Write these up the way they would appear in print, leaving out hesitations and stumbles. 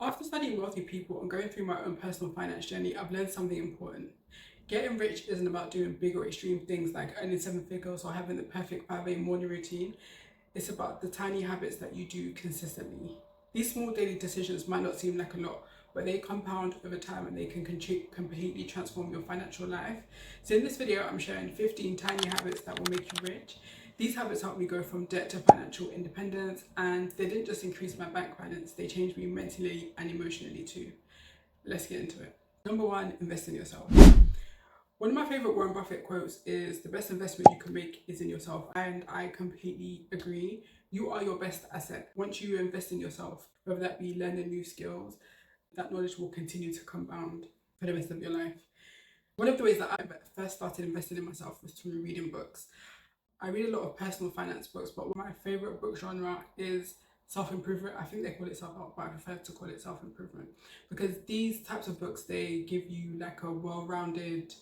After studying wealthy people and going through my own personal finance journey, I've learned something important. Getting rich isn't about doing big or extreme things like earning seven figures or having the perfect 5 a.m. morning routine. It's about the tiny habits that you do consistently. These small daily decisions might not seem like a lot, but they compound over time and they can completely transform your financial life. So in this video, I'm sharing 15 tiny habits that will make you rich. These habits helped me go from debt to financial independence, and they didn't just increase my bank balance, they changed me mentally and emotionally too. Let's get into it. Number one, invest in yourself. One of my favorite Warren Buffett quotes is the best investment you can make is in yourself. And I completely agree. You are your best asset. Once you invest in yourself, whether that be learning new skills, that knowledge will continue to compound for the rest of your life. One of the ways that I first started investing in myself was through reading books. I read a lot of personal finance books, but my favorite book genre is self-improvement. I think they call it self-help, but I prefer to call it self-improvement because these types of books, they give you like a well-rounded,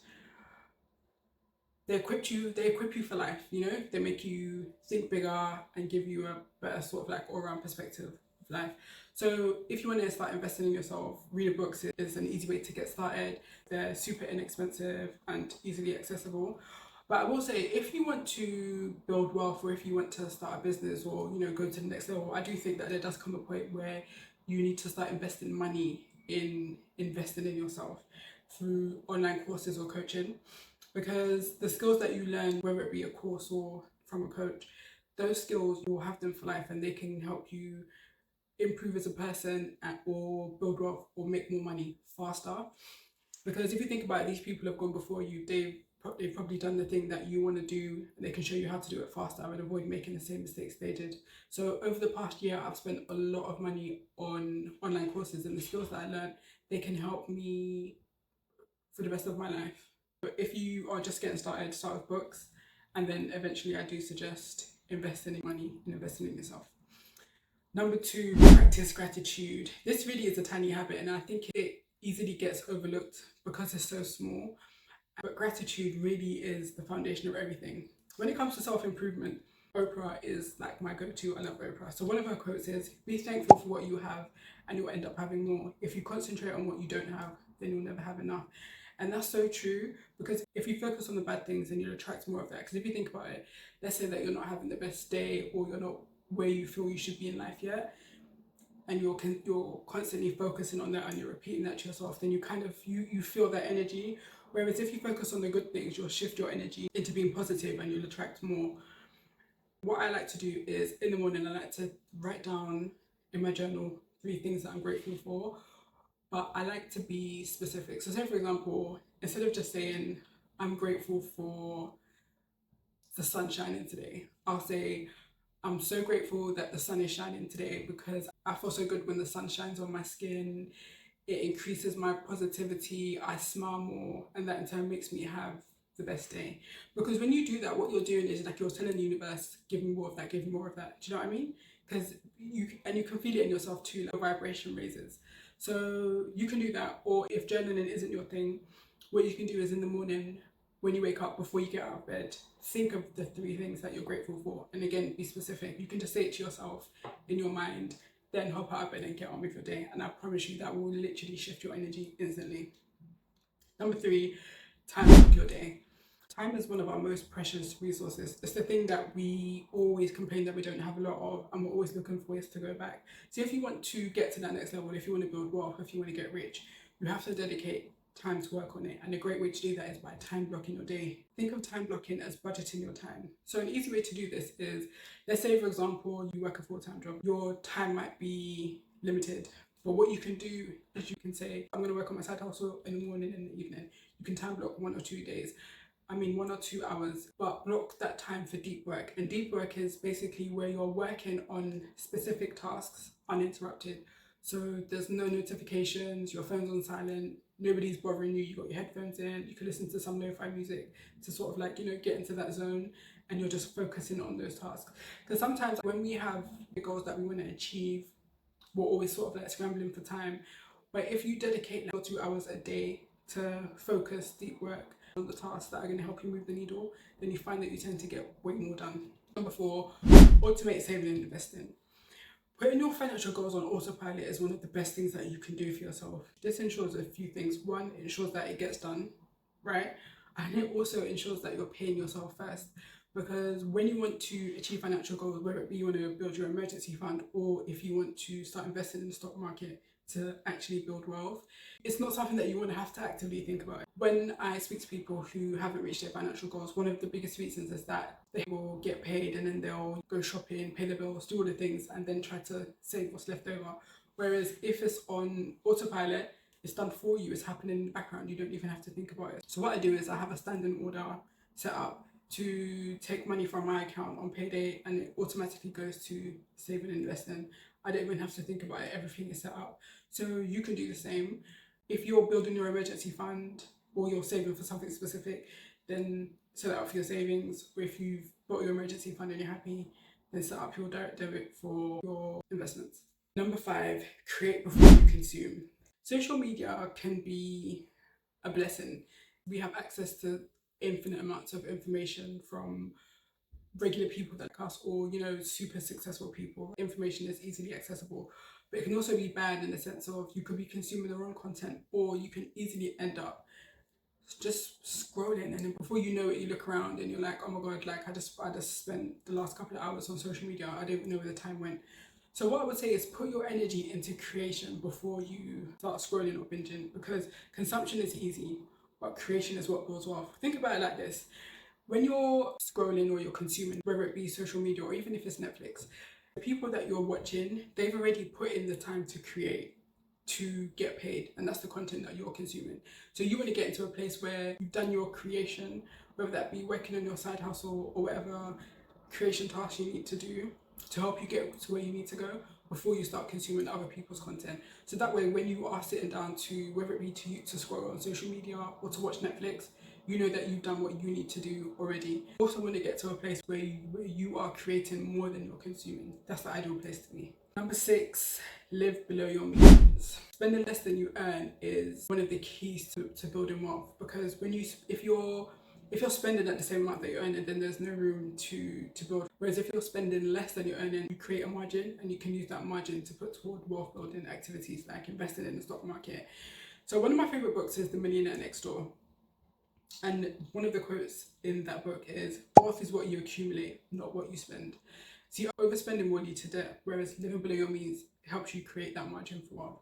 they equip you for life, they make you think bigger and give you a better sort of like all-round perspective of life. So if you want to start investing in yourself, reading books is an easy way to get started. They're super inexpensive and easily accessible. But I will say, if you want to build wealth, or if you want to start a business, or go to the next level, I do think that there does come a point where you need to start investing money in investing in yourself through online courses or coaching, because the skills that you learn, whether it be a course or from a coach, those skills, you'll have them for life, and they can help you improve as a person or build wealth or make more money faster. Because if you think about it, these people have gone before you. They've probably done the thing that you want to do, and they can show you how to do it faster and avoid making the same mistakes they did. So over the past year, I've spent a lot of money on online courses, and the skills that I learned, they can help me for the rest of my life. But if you are just getting started, start with books, and then eventually I do suggest investing in money and investing in yourself. Number two, practice gratitude. This really is a tiny habit, and I think it easily gets overlooked because it's so small. But gratitude really is the foundation of everything. When it comes to self-improvement, Oprah is like my go-to. I love Oprah. So one of her quotes is, be thankful for what you have and you'll end up having more. If you concentrate on what you don't have, then you'll never have enough. And that's so true, because if you focus on the bad things, then you'll attract more of that. Because if you think about it, let's say that you're not having the best day, or you're not where you feel you should be in life yet, and you're constantly focusing on that and you're repeating that to yourself, then you feel that energy. Whereas if you focus on the good things, you'll shift your energy into being positive and you'll attract more. What I like to do is, in the morning, I like to write down in my journal 3 things that I'm grateful for, but I like to be specific. So say, for example, instead of just saying, I'm grateful for the sun shining today, I'll say, I'm so grateful that the sun is shining today because I feel so good when the sun shines on my skin. It increases my positivity, I smile more, and that in turn makes me have the best day. Because when you do that, what you're doing is like you're telling the universe, give me more of that, give me more of that. Do you know what I mean? Because you can feel it in yourself too, like vibration raises. So you can do that. Or if journaling isn't your thing, what you can do is, in the morning, when you wake up, before you get out of bed, think of the 3 things that you're grateful for. And again, be specific. You can just say it to yourself in your mind, then hop out of bed and get on with your day. And I promise you that will literally shift your energy instantly. Number 3, time block your day. Time is one of our most precious resources. It's the thing that we always complain that we don't have a lot of, and we're always looking for ways to go back. So if you want to get to that next level, if you want to build wealth, if you want to get rich, you have to dedicate time to work on it. And a great way to do that is by time blocking your day. Think of time blocking as budgeting your time. So an easy way to do this is, let's say, for example, you work a full-time job. Your time might be limited. But what you can do is you can say, I'm going to work on my side hustle in the morning and the evening. You can time block 1 or 2 days. 1 or 2 hours, but block that time for deep work. And deep work is basically where you're working on specific tasks uninterrupted. So there's no notifications, your phone's on silent, nobody's bothering you, you got your headphones in, you can listen to some lo-fi music to sort of like, get into that zone, and you're just focusing on those tasks. Because sometimes when we have the goals that we want to achieve, we're always sort of like scrambling for time. But if you dedicate like 2 hours a day to focus deep work on the tasks that are going to help you move the needle, then you find that you tend to get way more done. Number 4, automate saving and investing. Putting your financial goals on autopilot is one of the best things that you can do for yourself. This ensures a few things. One, it ensures that it gets done, right? And it also ensures that you're paying yourself first. Because when you want to achieve financial goals, whether it be you want to build your emergency fund or if you want to start investing in the stock market to actually build wealth, it's not something that you want to have to actively think about. When I speak to people who haven't reached their financial goals, one of the biggest reasons is that they will get paid and then they'll go shopping, pay the bills, do all the things, and then try to save what's left over. Whereas if it's on autopilot, it's done for you, it's happening in the background, you don't even have to think about it. So what I do is I have a standing order set up to take money from my account on payday and it automatically goes to saving and investing. I don't even have to think about it, everything is set up. So you can do the same. If you're building your emergency fund or you're saving for something specific, then set that up for your savings. Or if you've bought your emergency fund and you're happy, then set up your direct debit for your investments. Number 5, create before you consume. Social media can be a blessing. We have access to infinite amounts of information from regular people like us or, super successful people. Information is easily accessible, but it can also be bad in the sense of you could be consuming the wrong content or you can easily end up just scrolling and then before you know it you look around and you're like, oh my god, like I just spent the last couple of hours on social media, I don't know where the time went. So what I would say is put your energy into creation before you start scrolling or binging, because consumption is easy but creation is what builds wealth. Think about it like this: when you're scrolling or you're consuming, whether it be social media or even if it's Netflix, the people that you're watching, they've already put in the time to create, to get paid, and that's the content that you're consuming. So you want to get into a place where you've done your creation, whether that be working on your side hustle or whatever creation tasks you need to do to help you get to where you need to go before you start consuming other people's content. So that way when you are sitting down to, whether it be to scroll on social media or to watch Netflix, you know that you've done what you need to do already. You also want to get to a place where you are creating more than you're consuming. That's the ideal place to be. Number 6, live below your means. Spending less than you earn is one of the keys to building wealth, because if you're spending at the same amount that you're earning, then there's no room to build. Whereas if you're spending less than you're earning, you create a margin and you can use that margin to put toward wealth building activities like investing in the stock market. So one of my favorite books is The Millionaire Next Door. And one of the quotes in that book is, wealth is what you accumulate, not what you spend. See, overspending will lead to debt, whereas living below your means helps you create that margin for wealth.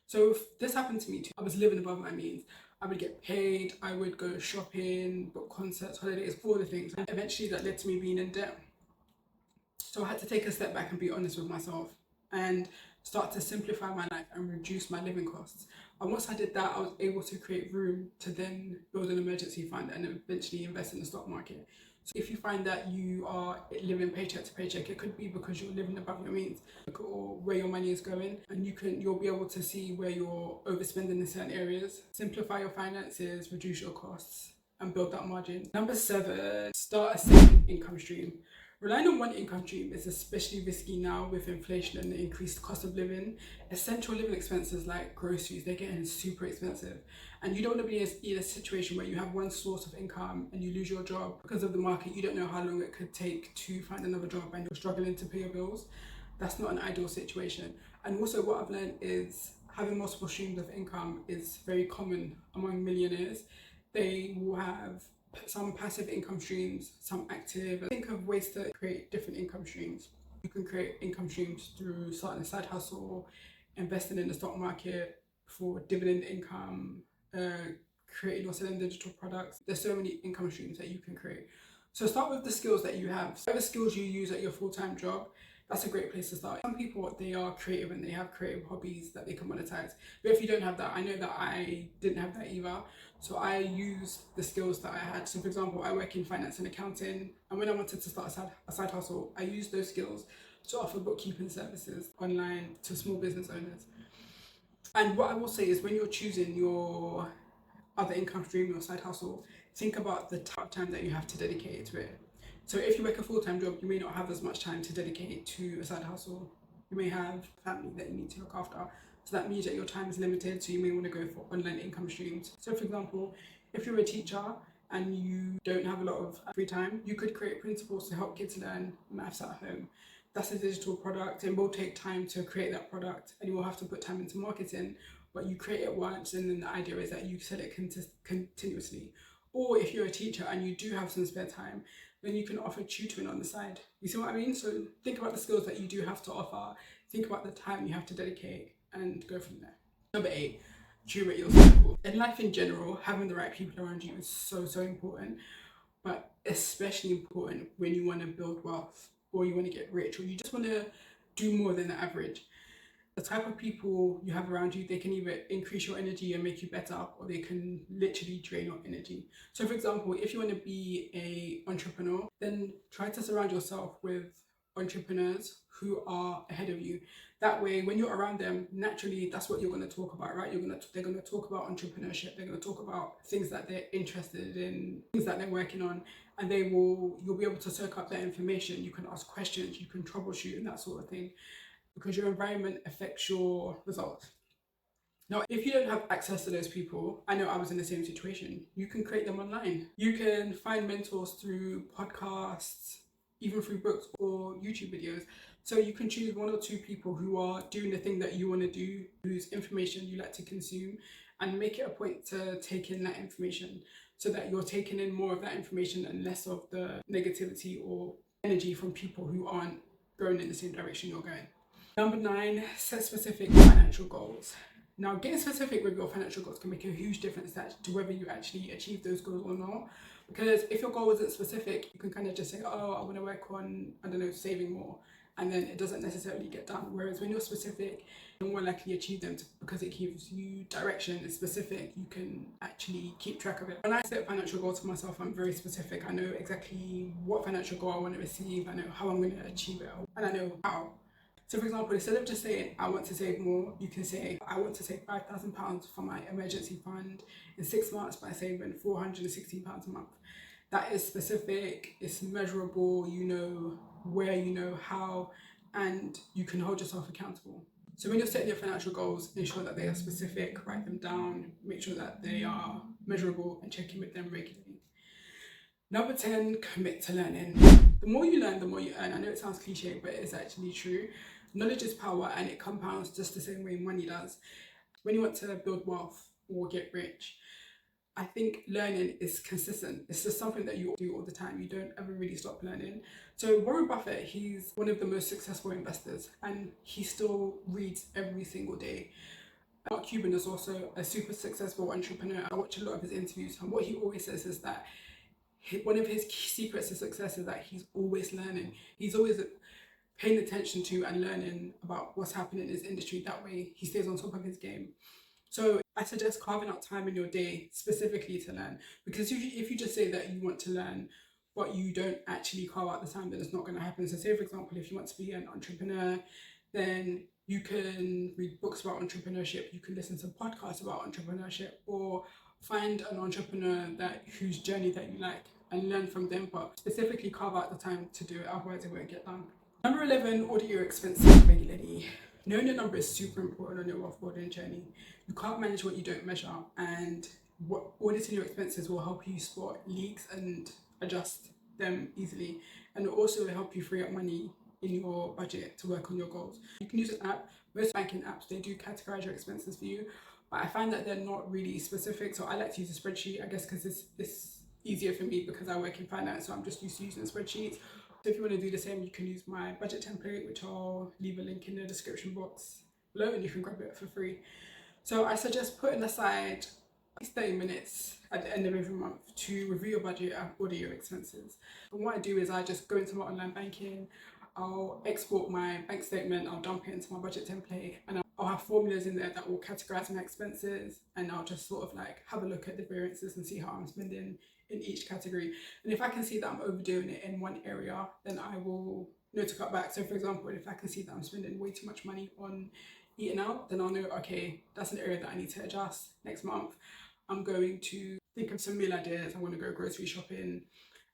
So if this happened to me too, I was living above my means. I would get paid, I would go shopping, book concerts, holidays, all the things. And eventually that led to me being in debt. So I had to take a step back and be honest with myself and start to simplify my life and reduce my living costs. And once I did that, I was able to create room to then build an emergency fund and eventually invest in the stock market. So if you find that you are living paycheck to paycheck, it could be because you're living above your means or where your money is going, and you'll be able to see where you're overspending in certain areas. Simplify your finances, reduce your costs, and build that margin. Number 7, start a second income stream. Relying on one income stream is especially risky now with inflation and the increased cost of living. Essential living expenses like groceries, they're getting super expensive. And you don't want to be in a situation where you have one source of income and you lose your job because of the market. You don't know how long it could take to find another job and you're struggling to pay your bills. That's not an ideal situation. And also what I've learned is having multiple streams of income is very common among millionaires. They will have some passive income streams, some active. Think of ways to create different income streams. You can create income streams through starting a side hustle, investing in the stock market for dividend income, creating or selling digital products. There's so many income streams that you can create. So start with the skills that you have. Whatever skills you use at your full-time job, that's a great place to start. Some people, they are creative and they have creative hobbies that they can monetize. But if you don't have that, I know that I didn't have that either. So I used the skills that I had. So for example, I work in finance and accounting. And when I wanted to start a side hustle, I used those skills to offer bookkeeping services online to small business owners. And what I will say is when you're choosing your other income stream, your side hustle, think about the time that you have to dedicate to it. So if you work a full-time job, you may not have as much time to dedicate to a side hustle. You may have family that you need to look after. So that means that your time is limited, so you may want to go for online income streams. So for example, if you're a teacher and you don't have a lot of free time, you could create principles to help kids learn maths at home. that's a digital product. It will take time to create that product and you will have to put time into marketing, but you create it once and then the idea is that you sell it continuously. Or if you're a teacher and you do have some spare time, then you can offer tutoring on the side. You see what I mean? So think about the skills that you do have to offer, think about the time you have to dedicate, and go from there. Number 8, curate your circle. In life in general, having the right people around you is so important, but especially important when you want to build wealth or you want to get rich or you just want to do more than the average. The type of people you have around you, they can either increase your energy and make you better, or they can literally drain your energy. So for example, if you want to be an entrepreneur, then try to surround yourself with entrepreneurs who are ahead of you. That way, when you're around them, naturally, that's what you're going to talk about, right? They're going to talk about entrepreneurship. They're going to talk about things that they're interested in, things that they're working on, and you'll be able to soak up that information. You can ask questions, you can troubleshoot, and that sort of thing, because your environment affects your results. Now, if you don't have access to those people, I know I was in the same situation. You can create them online. You can find mentors through podcasts, even through books or YouTube videos. So you can choose 1 or 2 people who are doing the thing that you want to do, whose information you like to consume, and make it a point to take in that information so that you're taking in more of that information and less of the negativity or energy from people who aren't going in the same direction you're going. Number 9, set specific financial goals. Now, getting specific with your financial goals can make a huge difference to whether you actually achieve those goals or not. Because if your goal isn't specific, you can kind of just say, oh, I want to work on, saving more. And then it doesn't necessarily get done. Whereas when you're specific, you're more likely to achieve them because it gives you direction. It's specific. You can actually keep track of it. When I set financial goals for myself, I'm very specific. I know exactly what financial goal I want to receive. I know how I'm going to achieve it. And I know how. So for example, instead of just saying, I want to save more, you can say, I want to save £5,000 for my emergency fund in 6 months by saving £416 a month. That is specific, it's measurable, you know where, you know how, and you can hold yourself accountable. So when you're setting your financial goals, ensure that they are specific, write them down, make sure that they are measurable, and check in with them regularly. Number 10, commit to learning. The more you learn, the more you earn. I know it sounds cliche, but it's actually true. Knowledge is power and it compounds just the same way money does. When you want to build wealth or get rich, I think learning is consistent. It's just something that you do all the time. You don't ever really stop learning. So Warren Buffett, he's one of the most successful investors and he still reads every single day. Mark Cuban is also a super successful entrepreneur. I watch a lot of his interviews and what he always says is that one of his key secrets to success is that he's always learning. He's always paying attention to and learning about what's happening in his industry. That way he stays on top of his game. So I suggest carving out time in your day specifically to learn, because if you just say that you want to learn but you don't actually carve out the time, then it's not going to happen. So say for example, if you want to be an entrepreneur, then you can read books about entrepreneurship, you can listen to podcasts about entrepreneurship, or find an entrepreneur whose journey that you like and learn from them, but specifically carve out the time to do it, otherwise it won't get done. Number 11, audit your expenses regularly. Knowing your number is super important on your wealth building journey. You can't manage what you don't measure, and auditing your expenses will help you spot leaks and adjust them easily, and it will also help you free up money in your budget to work on your goals. You can use an app. Most banking apps, they do categorize your expenses for you, but I find that they're not really specific. So I like to use a spreadsheet, I guess, because it's easier for me because I work in finance, so I'm just used to using spreadsheets. So if you want to do the same, you can use my budget template, which I'll leave a link in the description box below, and you can grab it for free. So I suggest putting aside at least 30 minutes at the end of every month to review your budget and audit your expenses. And what I do is I just go into my online banking, I'll export my bank statement, I'll dump it into my budget template, and I'll have formulas in there that will categorize my expenses, and I'll just sort of like have a look at the variances and see how I'm spending in each category. And if I can see that I'm overdoing it in one area, then I will know to cut back. So for example, if I can see that I'm spending way too much money on eating out, then I'll know, okay, that's an area that I need to adjust. Next month, I'm going to think of some meal ideas. I want to go grocery shopping,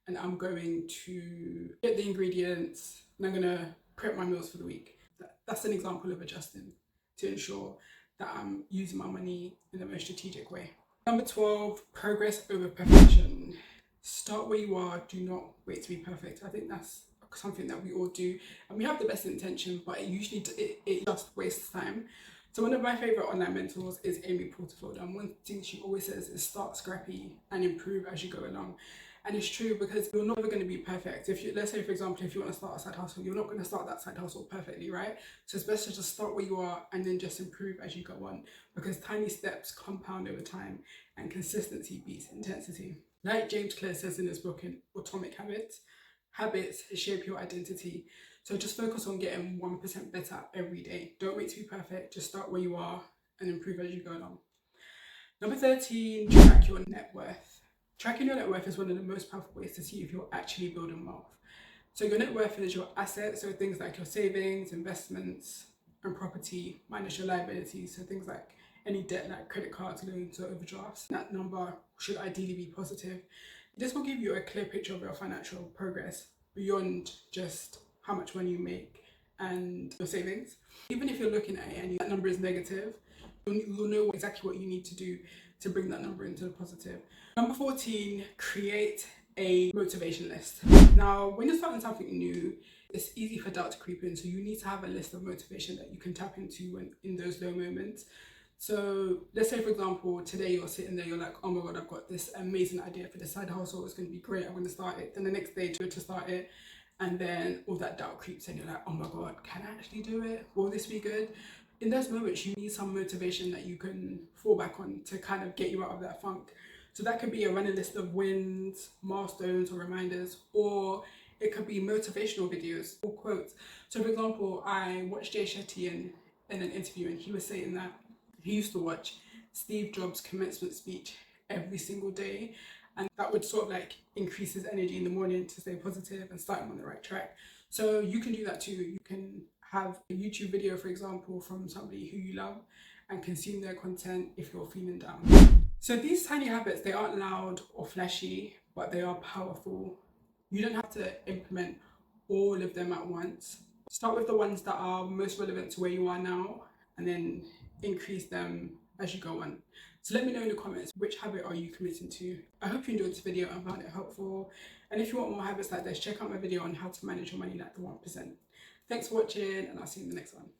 and I'm going to get the ingredients, and I'm going to prep my meals for the week. That's an example of adjusting to ensure that I'm using my money in the most strategic way. Number 12, progress over perfection. Start where you are, do not wait to be perfect. I think that's a something that we all do, and we have the best intention, but it just wastes time. So one of my favorite online mentors is Amy Porterfield, and one thing she always says is start scrappy and improve as you go along. And it's true, because you're not ever going to be perfect. Let's say, for example, if you want to start a side hustle, you're not going to start that side hustle perfectly, right? So it's best to just start where you are and then just improve as you go on, because tiny steps compound over time and consistency beats intensity. Like James Clear says in his book in Atomic Habits, habits shape your identity. So just focus on getting 1% better every day. Don't wait to be perfect. Just start where you are and improve as you go along. Number 13, track your net worth. Tracking your net worth is one of the most powerful ways to see if you're actually building wealth. So your net worth is your assets, so things like your savings, investments, and property, minus your liabilities, so things like any debt like credit cards, loans, or overdrafts. That number should ideally be positive. This will give you a clear picture of your financial progress beyond just how much money you make and your savings. Even if you're looking at it and that number is negative, you'll know exactly what you need to do to bring that number into the positive. Number 14, create a motivation list. Now, when you're starting something new, it's easy for doubt to creep in, so you need to have a list of motivation that you can tap into when in those low moments. So let's say, for example, today you're sitting there, you're like, oh my God, I've got this amazing idea for this side hustle, it's going to be great, I'm going to start it. Then the next day you go to start it, and then all that doubt creeps in, you're like, oh my God, can I actually do it? Will this be good? In those moments, you need some motivation that you can fall back on to kind of get you out of that funk. So that could be a running list of wins, milestones, or reminders, or it could be motivational videos or quotes. So for example, I watched Jay Shetty in an interview, and he was saying that he used to watch Steve Jobs' commencement speech every single day, and that would sort of like increase his energy in the morning to stay positive and start him on the right track. So you can do that too. You can have a YouTube video, for example, from somebody who you love and consume their content if you're feeling down. So these tiny habits, they aren't loud or flashy, but they are powerful. You don't have to implement all of them at once. Start with the ones that are most relevant to where you are now, and then increase them as you go on. So let me know in the comments, which habit are you committing to? I hope you enjoyed this video and found it helpful. And if you want more habits like this, check out my video on how to manage your money like the 1%. Thanks for watching, and I'll see you in the next one.